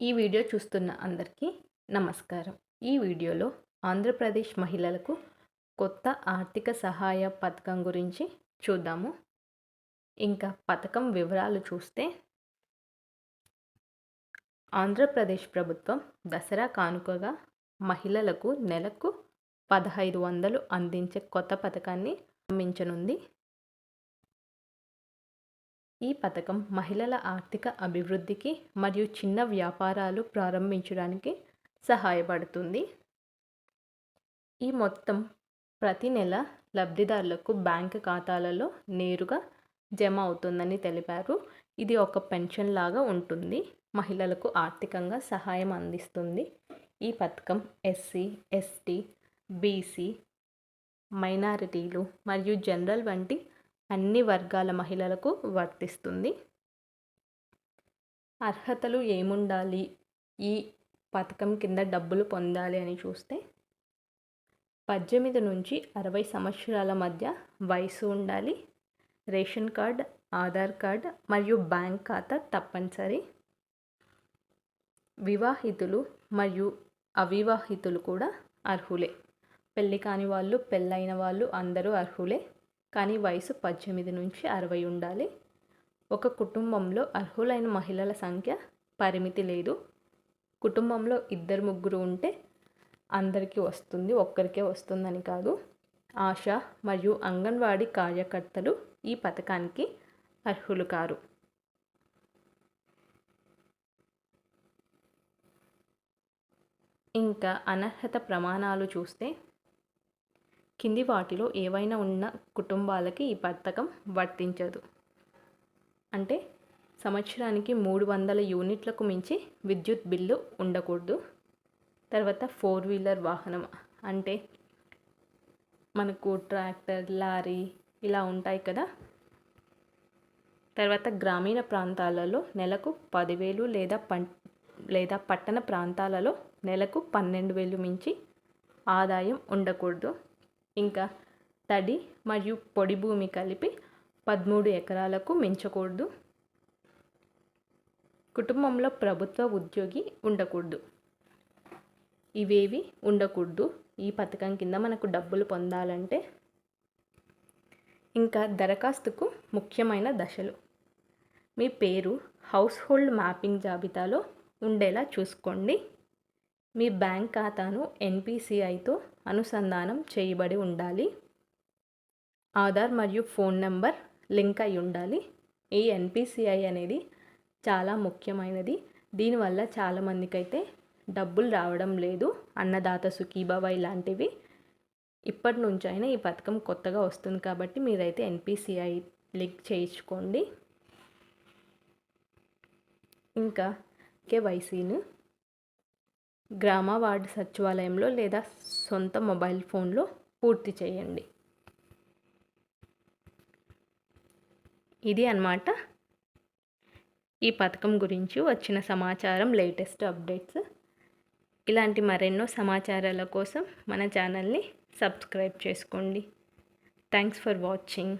ఈ వీడియో చూస్తున్న అందరికీ నమస్కారం. ఈ వీడియోలో ఆంధ్రప్రదేశ్ మహిళలకు కొత్త ఆర్థిక సహాయ పథకం గురించి చూద్దాము. ఇంకా పథకం వివరాలు చూస్తే, ఆంధ్రప్రదేశ్ ప్రభుత్వం దసరా కానుకగా మహిళలకు నెలకు 1500 అందించే కొత్త పథకాన్ని ప్రారంభించనుంది. ఈ పథకం మహిళల ఆర్థిక అభివృద్ధికి మరియు చిన్న వ్యాపారాలు ప్రారంభించడానికి సహాయపడుతుంది. ఈ మొత్తం ప్రతి నెల లబ్ధిదారులకు బ్యాంక్ ఖాతాలలో నేరుగా జమ అవుతుందని తెలిపారు. ఇది ఒక పెన్షన్ లాగా ఉంటుంది. మహిళలకు ఆర్థికంగా సహాయం అందిస్తుంది. ఈ పథకం ఎస్సీ, ఎస్టీ, బీసీ, మైనారిటీలు మరియు జనరల్ వంటి అన్ని వర్గాల మహిళలకు వర్తిస్తుంది. అర్హతలు ఏముండాలి ఈ పథకం కింద డబ్బులు పొందాలి అని చూస్తే, 18 నుంచి 60 సంవత్సరాల మధ్య వయసు ఉండాలి. రేషన్ కార్డ్, ఆధార్ కార్డ్ మరియు బ్యాంక్ ఖాతా తప్పనిసరి. వివాహితులు మరియు అవివాహితులు కూడా అర్హులే. పెళ్ళి కాని వాళ్ళు, పెళ్ళైన వాళ్ళు అందరూ అర్హులే. కానీ వయసు 18 నుంచి 60 ఉండాలి. ఒక కుటుంబంలో అర్హులైన మహిళల సంఖ్య పరిమితి లేదు. కుటుంబంలో 2-3 ఉంటే అందరికీ వస్తుంది, ఒక్కరికే వస్తుందని కాదు. ఆశా మరియు అంగన్వాడీ కార్యకర్తలు ఈ పథకానికి అర్హులు కారు. ఇంకా అనర్హత ప్రమాణాలు చూస్తే, కింది వాటిలో ఏవైనా ఉన్న కుటుంబాలకి ఈ పథకం వర్తించదు. అంటే సంవత్సరానికి 300 యూనిట్లకు మించి విద్యుత్ బిల్లు ఉండకూడదు. తర్వాత 4 వీలర్ వాహనం, అంటే మనకు ట్రాక్టర్, లారీ ఇలా ఉంటాయి కదా. తర్వాత గ్రామీణ ప్రాంతాలలో నెలకు 10,000 లేదా పట్టణ ప్రాంతాలలో నెలకు 12,000 మించి ఆదాయం ఉండకూడదు. ఇంకా తడి మరియు పొడి భూమి కలిపి 13 ఎకరాలకు మించకూడదు. కుటుంబంలో ప్రభుత్వ ఉద్యోగి ఉండకూడదు. ఇవేవి ఉండకూడదు ఈ పథకం కింద మనకు డబ్బులు పొందాలంటే. ఇంకా దరఖాస్తుకు ముఖ్యమైన దశలు: మీ పేరు హౌస్ హోల్డ్ మ్యాపింగ్ జాబితాలో ఉండేలా చూసుకోండి. మీ బ్యాంక్ ఖాతాను ఎన్పిసిఐతో అనుసంధానం చేయబడి ఉండాలి. ఆధార్ మరియు ఫోన్ నెంబర్ లింక్ అయి ఉండాలి. ఈ ఎన్పిసిఐ అనేది చాలా ముఖ్యమైనది. దీనివల్ల చాలామందికి అయితే డబ్బులు రావడం లేదు. అన్నదాత సుఖీభవ ఇలాంటివి. ఇప్పటి నుంచి అయినా ఈ పథకం కొత్తగా వస్తుంది కాబట్టి మీరైతే ఎన్పిసిఐ లింక్ చేయించుకోండి. ఇంకా కేవైసీను గ్రామ వార్డు సచివాలయంలో లేదా సొంత మొబైల్ ఫోన్లో పూర్తి చేయండి. ఇది అన్నమాట ఈ పథకం గురించి వచ్చిన సమాచారం, లేటెస్ట్ అప్డేట్స్. ఇలాంటి మరెన్నో సమాచారాల కోసం మన ఛానల్ని సబ్స్క్రైబ్ చేసుకోండి. Thanks for watching.